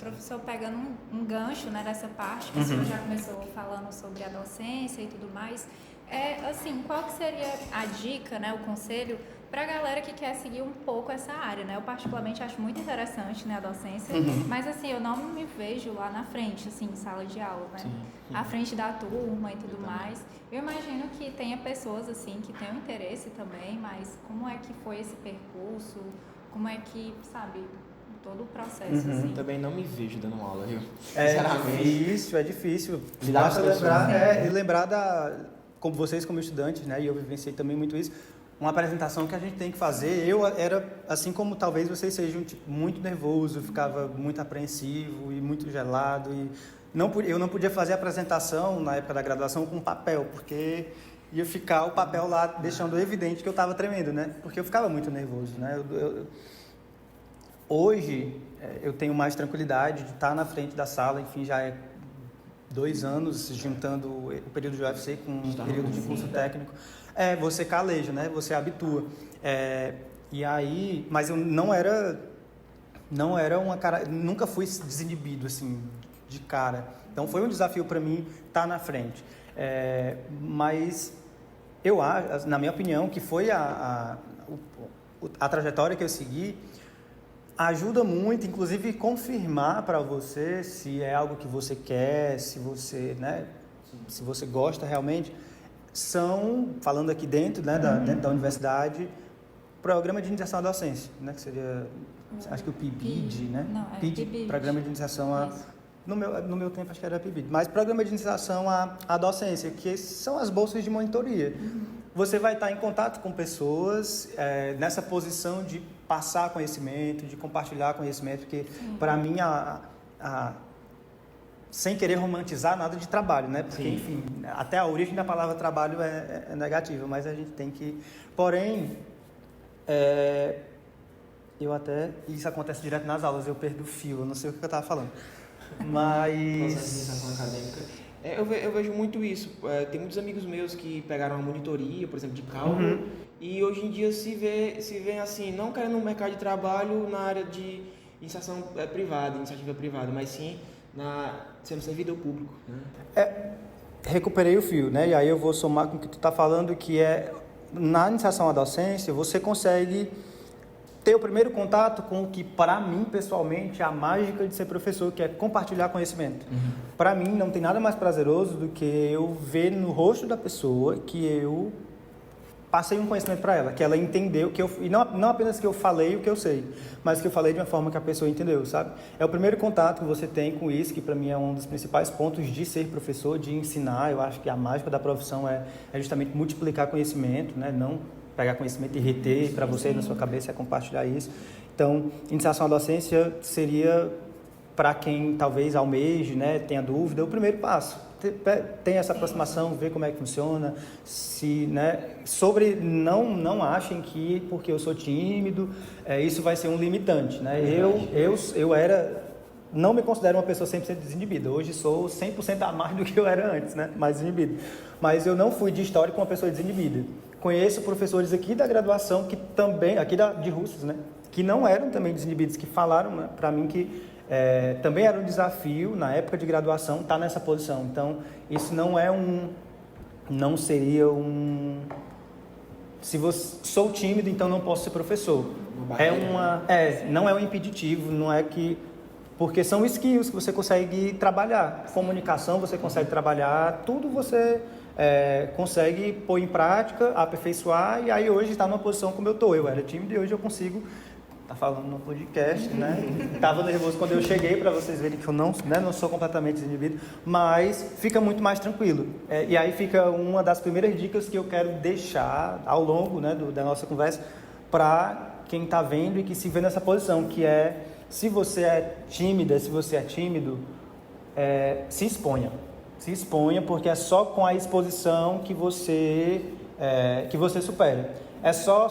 professor, pegando um gancho, né, dessa parte, que o senhor já começou falando sobre a docência e tudo mais, assim, qual que seria a dica, né, o conselho para a galera que quer seguir um pouco essa área, né? Eu particularmente acho muito interessante, né, a docência, mas assim, eu não me vejo lá na frente, assim, em sala de aula, né? À frente da turma e tudo mais. Eu imagino que tenha pessoas, assim, que tenham interesse também, mas como é que foi esse percurso? Como é que, sabe, todo o processo, assim? Também não me vejo dando aula, viu? É difícil. Basta lembrar como vocês como estudantes, né, e eu vivenciei também muito isso, uma apresentação que a gente tem que fazer. Eu era, assim como talvez vocês sejam, tipo, muito nervoso, ficava muito apreensivo e muito gelado, e eu não podia fazer a apresentação na época da graduação com papel, porque ia ficar o papel lá deixando evidente que eu estava tremendo, né, porque eu ficava muito nervoso, né. Hoje eu tenho mais tranquilidade de estar na frente da sala, enfim, já é 2 anos juntando o período de UFC com o período de curso técnico. Você caleja, né? Você habitua. E aí, mas eu não era uma cara, nunca fui desinibido assim de cara. Então foi um desafio para mim estar na frente. Mas eu acho, na minha opinião, que foi a trajetória que eu segui ajuda muito, inclusive confirmar para você se é algo que você quer, se você, né, se você gosta realmente. Falando aqui dentro, né, dentro da universidade, programa de iniciação à docência, né, que seria, acho que o PIBID, né? Não, PIBID, programa de iniciação a... No meu tempo acho que era PIBID, mas programa de iniciação à docência, que são as bolsas de monitoria. Você vai estar em contato com pessoas nessa posição de passar conhecimento, de compartilhar conhecimento, porque para mim, sem querer romantizar nada de trabalho, né? Porque, enfim, até a origem da palavra trabalho é negativa, mas a gente tem que... Porém, isso acontece direto nas aulas, eu perdo o fio, eu não sei o que eu estava falando. Mas... Processo de iniciação acadêmica. Eu vejo muito isso. Tem muitos amigos meus que pegaram uma monitoria, por exemplo, de cálculo, e hoje em dia se vê assim, não querendo no mercado de trabalho na área de iniciação privada, iniciativa privada, mas sim sendo servidor público. Né? Recuperei o fio, né? E aí eu vou somar com o que tu está falando, que na iniciação à docência, você consegue ter o primeiro contato com o que, para mim, pessoalmente, é a mágica de ser professor, que é compartilhar conhecimento. Para mim, não tem nada mais prazeroso do que eu ver no rosto da pessoa que eu passei um conhecimento para ela, que ela entendeu, e não apenas que eu falei o que eu sei, mas que eu falei de uma forma que a pessoa entendeu, sabe? É o primeiro contato que você tem com isso, que para mim é um dos principais pontos de ser professor, de ensinar. Eu acho que a mágica da profissão é justamente multiplicar conhecimento, né? Não pegar conhecimento e reter para você na sua cabeça, é compartilhar isso. Então, iniciação à docência seria, para quem talvez almeje, né, tenha dúvida, o primeiro passo. Tem essa aproximação, ver como é que funciona, não achem que porque eu sou tímido, isso vai ser um limitante, né? Não me considero uma pessoa 100% desinibida, hoje sou 100% a mais do que eu era antes, né? Mais desinibido. Mas eu não fui de histórico uma pessoa desinibida. Conheço professores aqui da graduação, que também, de Russas, né? Que não eram também desinibidos, que falaram, né, para mim que também era um desafio, na época de graduação, estar nessa posição. Então, isso não seria se você sou tímido, então não posso ser professor. Não é um impeditivo, não é que... Porque são skills que você consegue trabalhar. Comunicação você consegue trabalhar, tudo você consegue pôr em prática, aperfeiçoar, e aí hoje está numa posição como eu estou. Eu era tímido e hoje eu consigo... Tá falando no podcast, né? Tava nervoso quando eu cheguei, para vocês verem que eu não sou completamente desinibido, mas fica muito mais tranquilo. E aí fica uma das primeiras dicas que eu quero deixar ao longo, né, da nossa conversa, para quem está vendo e que se vê nessa posição, que se você é tímida, se você é tímido, se exponha. Se exponha, porque é só com a exposição que você supera. É só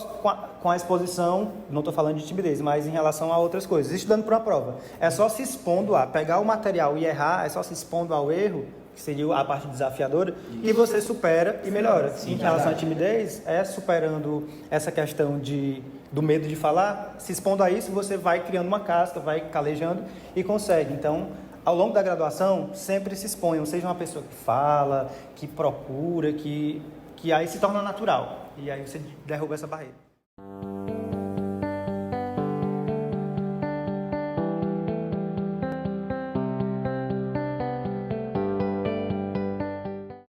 com a exposição, não estou falando de timidez, mas em relação a outras coisas. Estudando para uma prova, é só se expondo a pegar o material e errar, é só se expondo ao erro, que seria a parte desafiadora, e você supera e melhora. Em relação à timidez, superando essa questão de do medo de falar, se expondo a isso, você vai criando uma casca, vai calejando e consegue. Então, ao longo da graduação, sempre se exponham, seja uma pessoa que fala, que procura, que aí se torna natural. E aí você derruba essa barreira.